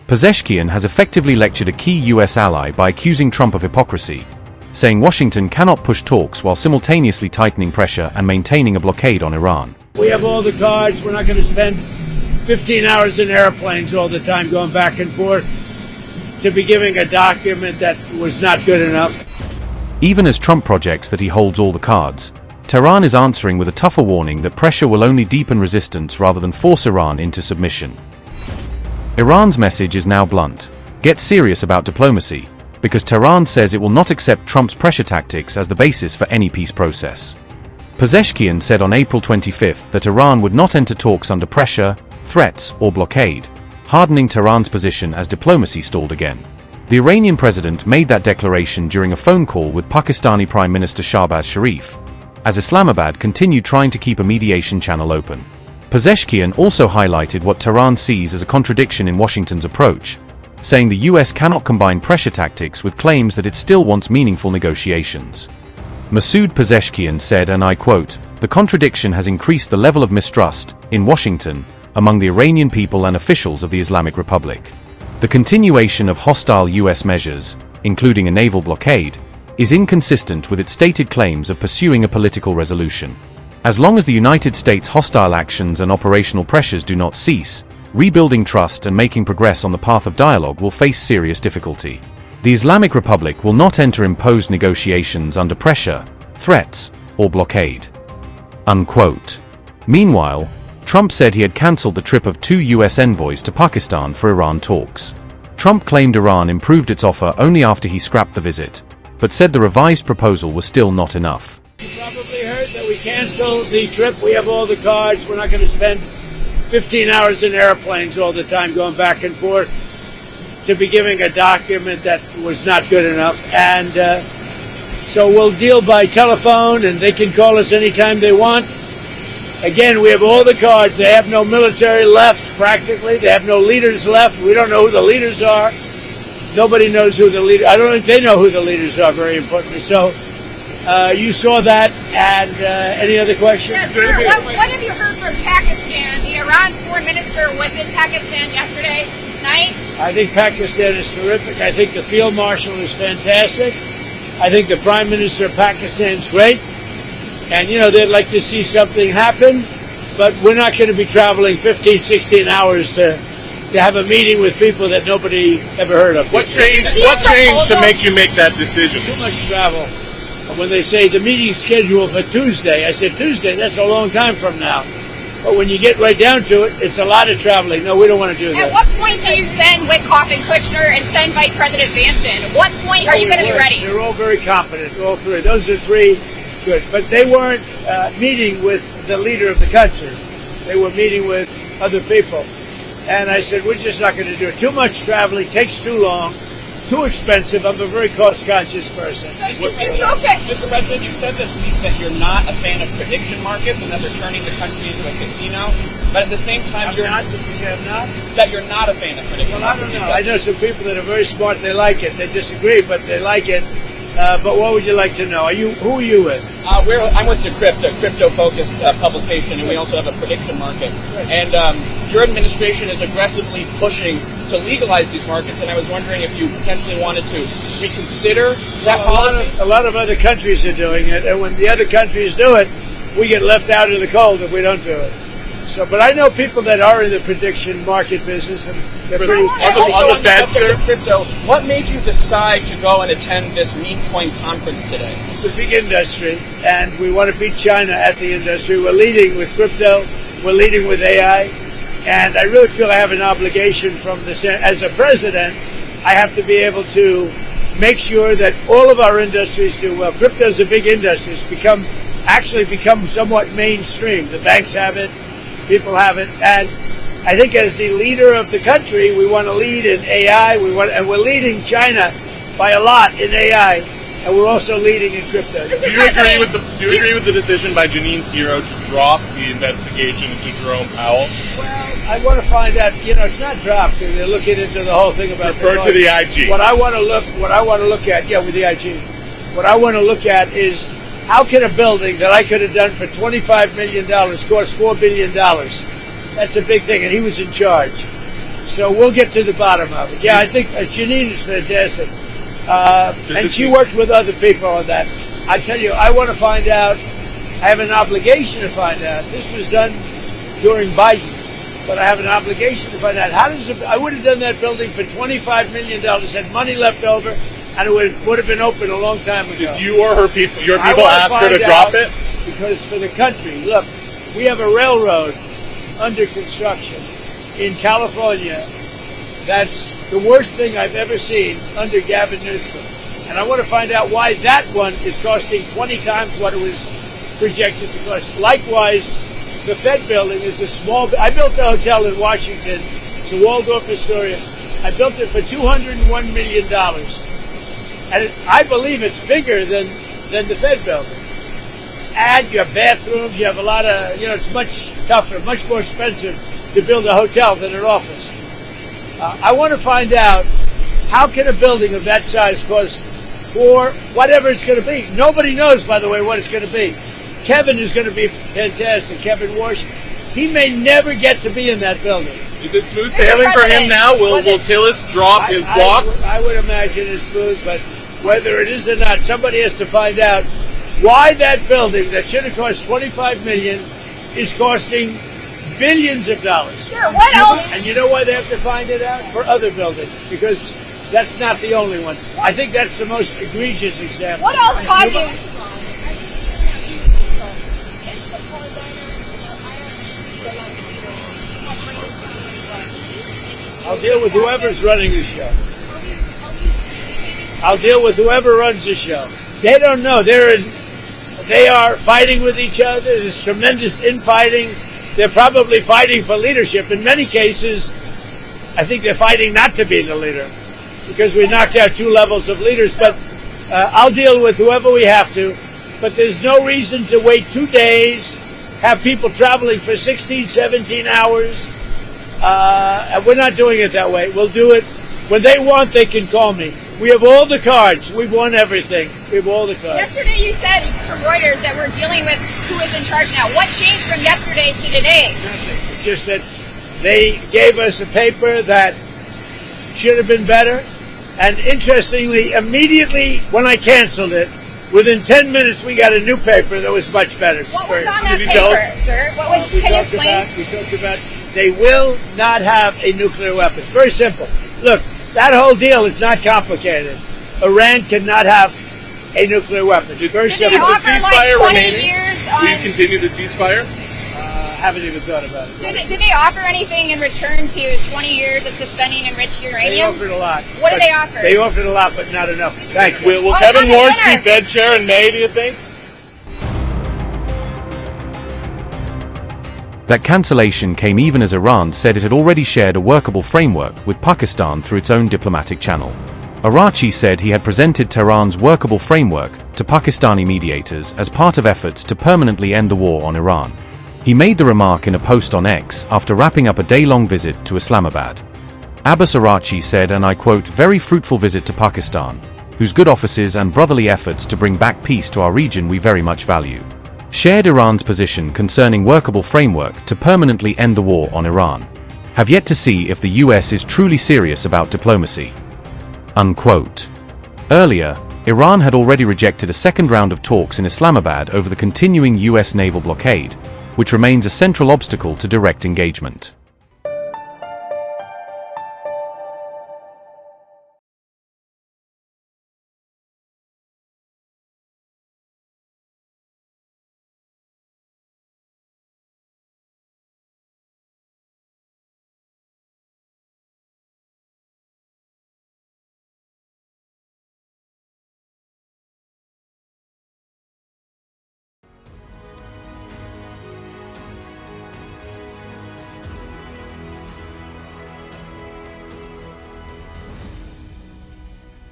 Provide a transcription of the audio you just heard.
Pezeshkian has effectively lectured a key US ally by accusing Trump of hypocrisy, saying Washington cannot push talks while simultaneously tightening pressure and maintaining a blockade on Iran. We have all the cards. We're not going to spend 15 hours in airplanes all the time going back and forth to be giving a document that was not good enough. Even as Trump projects that he holds all the cards, Tehran is answering with a tougher warning that pressure will only deepen resistance rather than force Iran into submission. Iran's message is now blunt: get serious about diplomacy, because Tehran says it will not accept Trump's pressure tactics as the basis for any peace process. Pezeshkian said on April 25 that Iran would not enter talks under pressure, threats, or blockade, hardening Tehran's position as diplomacy stalled again. The Iranian president made that declaration during a phone call with Pakistani Prime Minister Shehbaz Sharif, as Islamabad continued trying to keep a mediation channel open. Pezeshkian also highlighted what Tehran sees as a contradiction in Washington's approach, saying the US cannot combine pressure tactics with claims that it still wants meaningful negotiations. Masoud Pezeshkian said, and I quote, "The contradiction has increased the level of mistrust, in Washington, among the Iranian people and officials of the Islamic Republic. The continuation of hostile US measures, including a naval blockade, is inconsistent with its stated claims of pursuing a political resolution. As long as the United States' hostile actions and operational pressures do not cease, rebuilding trust and making progress on the path of dialogue will face serious difficulty. The Islamic Republic will not enter imposed negotiations under pressure, threats, or blockade." Unquote. Meanwhile, Trump said he had cancelled the trip of 2 US envoys to Pakistan for Iran talks. Trump claimed Iran improved its offer only after he scrapped the visit, but said the revised proposal was still not enough. You probably heard that we canceled the trip. We have all the cards. We're not going to spend 15 hours in airplanes all the time going back and forth to be giving a document that was not good enough. And so we'll deal by telephone, and they can call us anytime they want. Again, we have all the cards. They have no military left, practically. They have no leaders left. We don't know who the leaders are. Nobody knows who the leader. I don't think they know who the leaders are, very importantly. So you saw that. And any other questions? Yes, sir. What have you heard from Pakistan? The Iran's foreign minister was in Pakistan yesterday night. I think Pakistan is terrific. I think the field marshal is fantastic. I think the prime minister of Pakistan is great. And, you know, they'd like to see something happen. But we're not going to be traveling 15, 16 hours to have a meeting with people that nobody ever heard of. What changed to make you make that decision? Too much travel. When they say the meeting's scheduled for Tuesday, I said, Tuesday, that's a long time from now. But when you get right down to it, it's a lot of traveling. No, we don't want to do that. At what point do you send Witkoff and Kushner and send Vice President Vance in? At what point are you going to be ready? They're all very competent, all three. Those are three good. But they weren't meeting with the leader of the country. They were meeting with other people. And I said, we're just not going to do it. Too much traveling, takes too long, too expensive. I'm a very cost-conscious person. Mr. President, you said this week that you're not a fan of prediction markets and that they're turning the country into a casino. But at the same time, I'm not. Did you say I'm not? That you're not a fan of prediction markets. Well, I don't know. I know some people that are very smart. They like it. They disagree, but they like it. But what would you like to know? Who are you with? I'm with Decrypt, a crypto-focused publication, and we also have a prediction market. And your administration is aggressively pushing to legalize these markets, and I was wondering if you potentially wanted to reconsider that policy. A lot of other countries are doing it, and when the other countries do it, we get left out in the cold if we don't do it. So, but I know people that are in the prediction market business, and they're pretty. On the subject of crypto, what made you decide to go and attend this Mean Coin conference today? It's a big industry, and we want to beat China at the industry. We're leading with crypto. We're leading with AI, and I really feel I have an obligation from this. As a president, I have to be able to make sure that all of our industries do well. Crypto is a big industry. It's become somewhat mainstream. The banks have it. People have it, and I think as the leader of the country, we want to lead in AI. And we're leading China by a lot in AI, and we're also leading in crypto. Do you agree with the decision by Jeanine Pirro to drop the investigation into Jerome Powell? Well, I want to find out. You know, it's not dropped. They're looking into the whole thing about. Refer to the IG. What I want to look at, with the IG. What I want to look at is, how can a building that I could have done for $25 million cost $4 billion? That's a big thing, and he was in charge. So we'll get to the bottom of it. Yeah, I think Janine is fantastic. And she worked with other people on that. I tell you, I want to find out, I have an obligation to find out. This was done during Biden, but I have an obligation to find out. I would have done that building for $25 million, had money left over, and it would have been open a long time ago. Did you or your people ask her to drop it? Because for the country, look, we have a railroad under construction in California. That's the worst thing I've ever seen under Gavin Newsom. And I want to find out why that one is costing 20 times what it was projected to cost. Likewise, the Fed building is a small. I built a hotel in Washington. It's a Waldorf Astoria. I built it for $201 million. And I believe it's bigger than the Fed building. Add your bathrooms, you have a lot of, it's much tougher, much more expensive to build a hotel than an office. I want to find out, how can a building of that size cost for whatever it's going to be? Nobody knows, by the way, what it's going to be. Kevin is going to be fantastic, Kevin Warsh. He may never get to be in that building. Is it smooth sailing for him now? Will Tillis drop his block? I would imagine it's smooth, but whether it is or not, somebody has to find out why that building that should have cost $25 million is costing billions of dollars. Sure, what else? And you know why they have to find it out? For other buildings, because that's not the only one. I think that's the most egregious example. What else caused you? I'll deal with whoever's running the show. I'll deal with whoever runs the show. They don't know. They are fighting with each other. There's tremendous infighting. They're probably fighting for leadership. In many cases, I think they're fighting not to be the leader because we knocked out 2 levels of leaders. But I'll deal with whoever we have to. But there's no reason to wait 2 days, have people traveling for 16, 17 hours. And we're not doing it that way. We'll do it when they want. They can call me. We have all the cards. We've won everything. We have all the cards. Yesterday you said to Reuters that we're dealing with who is in charge now. What changed from yesterday to today? Nothing. It's just that they gave us a paper that should have been better. And interestingly, immediately when I canceled it, within 10 minutes we got a new paper that was much better. What was on that paper, sir? What was? Can you explain? We talked about they will not have a nuclear weapon. It's very simple. Look, that whole deal is not complicated. Iran cannot have a nuclear weapon. It's very simple. Did they offer like 20 years on? Will you continue the ceasefire? Haven't even thought about it. Did they offer anything in return to 20 years of suspending enriched uranium? They offered a lot. What did they offer? They offered a lot, but not enough. Thank you. Will Kevin Warsh be Fed chair in May, do you think? That cancellation came even as Iran said it had already shared a workable framework with Pakistan through its own diplomatic channel. Araghchi said he had presented Tehran's workable framework to Pakistani mediators as part of efforts to permanently end the war on Iran. He made the remark in a post on X after wrapping up a day-long visit to Islamabad. Abbas Araghchi said, and I quote, "Very fruitful visit to Pakistan, whose good offices and brotherly efforts to bring back peace to our region we very much value. Shared Iran's position concerning workable framework to permanently end the war on Iran. Have yet to see if the US is truly serious about diplomacy." Unquote. Earlier, Iran had already rejected a second round of talks in Islamabad over the continuing US naval blockade, which remains a central obstacle to direct engagement.